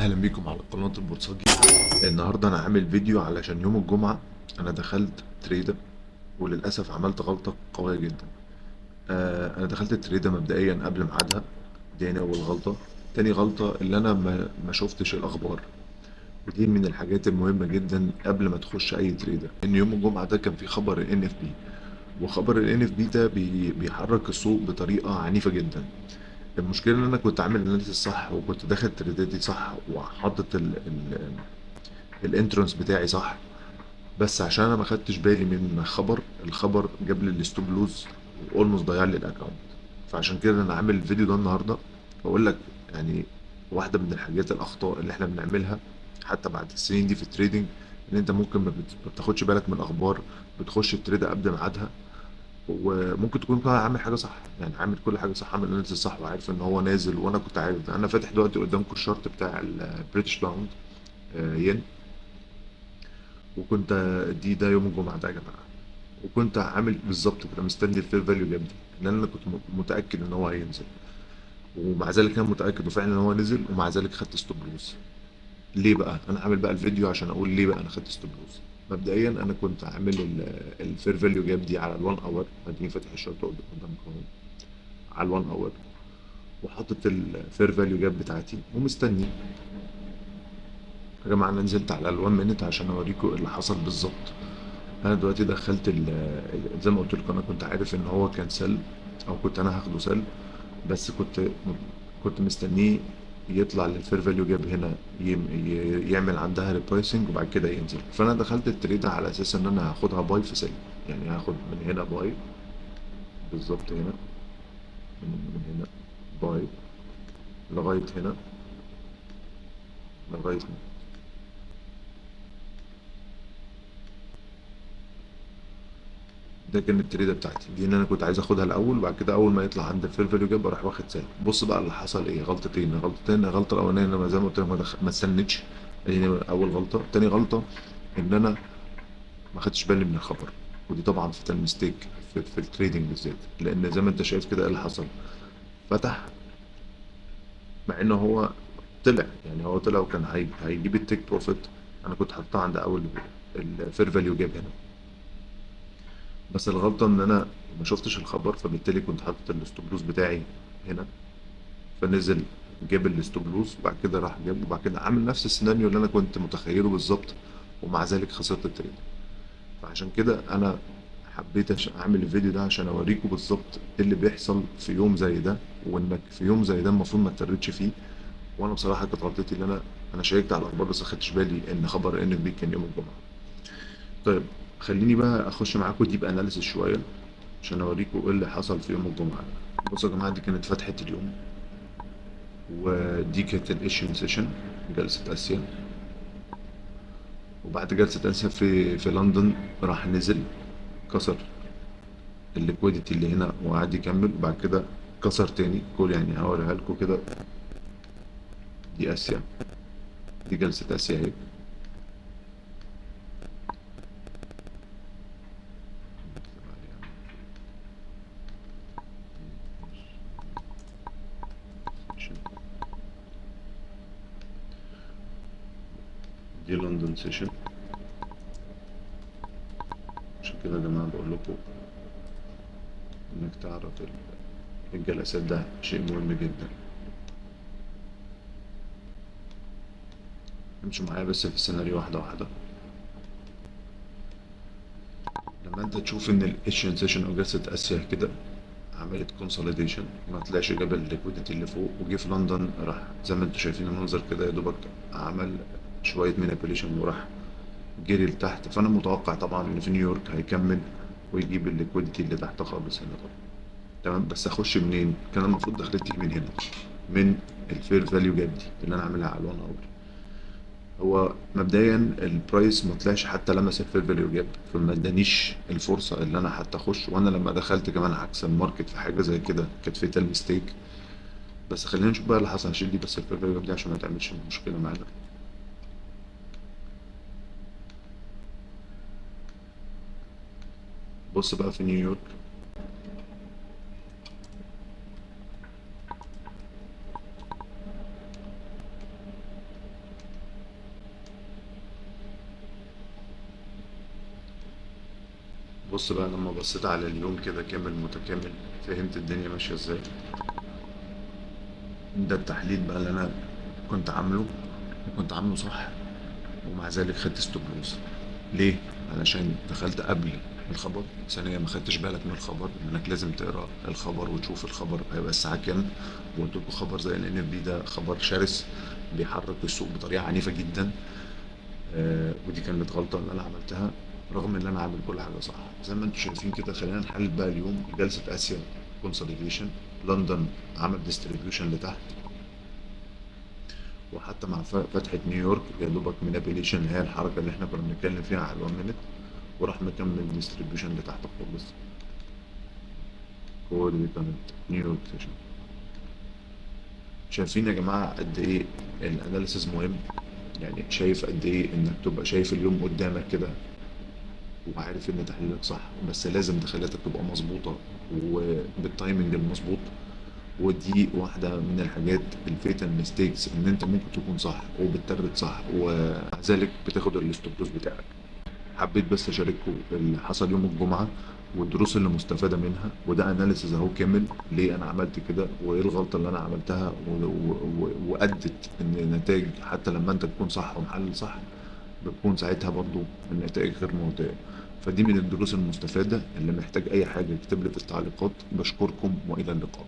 اهلا بيكم على قناة البورصاجي. النهاردة انا عامل فيديو علشان يوم الجمعة انا دخلت تريدة، وللأسف عملت غلطة قوية جدا. انا دخلت التريدة مبدئيا قبل ميعادها، دي اول غلطة. تاني غلطة اللي انا ما شفتش الاخبار، ودي من الحاجات المهمة جدا قبل ما تخش اي تريدة. ان يوم الجمعة ده كان في خبر ال NFP، وخبر ال NFP ده بيحرك السوق بطريقة عنيفة جدا. المشكلة ان انا كنت عامل الاناليسيس صح، وكنت داخل تريداتي صح، وحاطط الانترنس بتاعي صح. بس عشان انا ما خدتش بالي من الخبر جاب لي الستوب لوز، واولموست ضيع لي الاكونت. فعشان كده انا عامل الفيديو ده النهارده بقول لك يعني واحده من الحاجات الاخطاء اللي احنا بنعملها حتى بعد السنين دي في التريدنج، ان انت ممكن ما بتاخدش بالك من الاخبار، بتخش التريد قبل ميعادها. وممكن تكون كده عامل حاجه صح، يعني عامل كل حاجه صح، عامل اناليسيس صح، وعارف ان هو نازل. وانا كنت عارف ده. انا فاتح دلوقتي قدامكم الشارت بتاع البريتش باوند ين، وكنت ده يوم الجمعه ده يا جماعه. وكنت عامل بالظبط كده مستني الفير فاليو جاب دي، لان انا كنت متاكد ان هو هينزل. ومع ذلك انا متاكد وفعلا ان هو نزل، ومع ذلك خدت ستوب لوز. ليه بقى انا عامل بقى الفيديو عشان اقول ليه بقى انا خدت ستوب لوز. مبدئيا انا كنت عامل الفير فاليو جاب دي على ال1 اور، اديني فاتح الشارت قدامكم اهو على ال1 اور، وحاطط الفير فاليو جاب بتاعتي ومستني. يا جماعه انا نزلت على ال1 مينت عشان اوريكم اللي حصل بالظبط. انا دلوقتي دخلت زي ما قلت لكم انا كنت عارف ان هو كان سل، او كنت انا هاخده سل. بس كنت مستنيه يطلع للفير فاليو جاب هنا، يعمل عندها ريبرايسنج وبعد كده ينزل. فانا دخلت التريد على اساس ان انا هاخدها باي في سل، يعني هاخد من هنا باي بالظبط هنا، من هنا باي لغايه هنا، لغايه هنا. ده كان التريده بتاعتي دي، ان انا كنت عايز اخدها الاول، وبعد كده اول ما يطلع عند الفير فاليو جاب اروح واخد سالب. بص بقى اللي حصل ايه، غلطتين. الغلطه الاولانيه ان انا زي ما قلت لك ما استنيتش، دي اول غلطه. تاني غلطه ان انا ما خدتش بالي من الخبر، ودي طبعا فيتال ميستيك في التريدنج بالذات. لان زي ما انت شايف كده ايه اللي حصل، فتح مع ان هو طلع، يعني هو طلع وكان هيجيب التيك بروفيت. انا كنت حاطاه عند اول الفير فاليو جاب هنا. بس الغلطه ان انا ما شفتش الخبر، فبالتالي كنت حاطط الستوب لوز بتاعي هنا، فنزل جاب الستوب لوز، وبعد كده راح جاب، وبعد كده عامل نفس السيناريو اللي انا كنت متخيله بالظبط، ومع ذلك خسرت التريد. فعشان كده انا حبيت اعمل الفيديو ده عشان اوريكم بالظبط ايه اللي بيحصل في يوم زي ده، وانك في يوم زي ده المفروض ما تتردش فيه. وانا بصراحه كانت غلطتي ان انا شيكت على الاخبار بس ما خدتش بالي ان خبر ان بي كان يوم الجمعه. طيب خليني بقى اخش معاكم ديب اناليسيس شويه عشان اوريكم ايه اللي حصل في يوم الجمعه. بصوا يا جماعه، دي كانت فتحه اليوم، ودي كانت الايشن سيشن، جلسه اسيا. وبعد جلسه اسيا في لندن راح نزل، كسر الليكويديتي اللي هنا وقعد يكمل، وبعد كده كسر تاني كل، يعني هوريها لكم كده. دي اسيا، دي جلسة اسيا اهي. دي لندن سيشن. عشان كده يا جماعة بقول لكم انك تعرف الجلسات ده شيء مهم جدا. امشوا معايا بس في السيناريو واحدة واحدة. لما انت تشوف ان الايشن سيشن او جلسة اسيا كده عملت كونسوليديشن، ما طلعش جاب الليكويديتي اللي فوق، وجه في لندن راح زي ما انتم شايفين المنظر كده، يا دوبك عمل شوية مانيبيوليشن وراح جري لتحت. فانا متوقع طبعا ان في نيويورك هيكمل ويجيب الليكويديتي اللي تحت خالص هنا طبعا. تمام، بس اخش منين؟ كان المفروض دخلتي من هنا، من الفير فاليو جاب دي اللي انا عاملها على الوان اور. هو مبدئيا البرايس ما طلعش حتى لمس الفير فاليو جاب، فما ادانيش الفرصه اللي انا حتى اخش. وانا لما دخلت كمان عكس الماركت في حاجه زي كده، كانت فيتال ميستيك. بس خلينا نشوف بقى اللي حصل. هشيل دي بس الفير فاليو جاب دي عشان ما تعملش مشكله معانا. بص بقى في نيويورك، بص بقى، لما بصيت على اليوم كده كامل متكامل فهمت الدنيا ماشية ازاي. ده التحليل بقى اللي انا كنت عامله، وكنت عامله صح، ومع ذلك خدت ستوب لوز. ليه؟ علشان دخلت قبل الخبر، ثانيا ما خدتش بالك من الخبر، انك لازم تقرا الخبر وتشوف الخبر هيبقى الساعه كام. وقلت لكم خبر زي الان اف بي ده خبر شرس، بيحرك السوق بطريقه عنيفه جدا. ودي كانت غلطه اللي انا عملتها، رغم ان انا عامل كل حاجه صح. زي ما انتم شايفين كده، خلينا نحلل بقى اليوم. جلسه اسيا كونسوليديشن، لندن عمل ديستريبيوشن لتحت، وحتى مع فتحة نيويورك يا دوبك مانيبيليشن، اللي هي الحركة اللي احنا كنا بنتكلم فيها على الوان مينت، وراح مكمل ديستريبيوشن لتحت خالص. هو دي كانت نيويورك سيشن. شايفين يا جماعة قد ايه الاناليسيز مهم؟ يعني شايف قد ايه انك تبقى شايف اليوم قدامك كده، وعارف ان تحليلك صح، بس لازم تخليتك تبقى مظبوطة وبالتايمنج المظبوط. ودي واحدة من الحاجات الفيتال ميستيكس، ان انت ممكن تكون صح وبتترد صح ومع ذلك بتاخد الستوب لوس بتاعك. حبيت بس اشارككم اللي حصل يوم الجمعه والدروس اللي مستفاده منها، وده اناليسيز اهو كامل ليه انا عملت كده، وايه الغلطه اللي انا عملتها وادت ان النتائج حتى لما انت تكون صح ومحلل صح بتكون ساعتها برضو النتائج غير مرضيه. فدي من الدروس المستفاده. اللي محتاج اي حاجه يكتب لي في التعليقات. بشكركم والى اللقاء.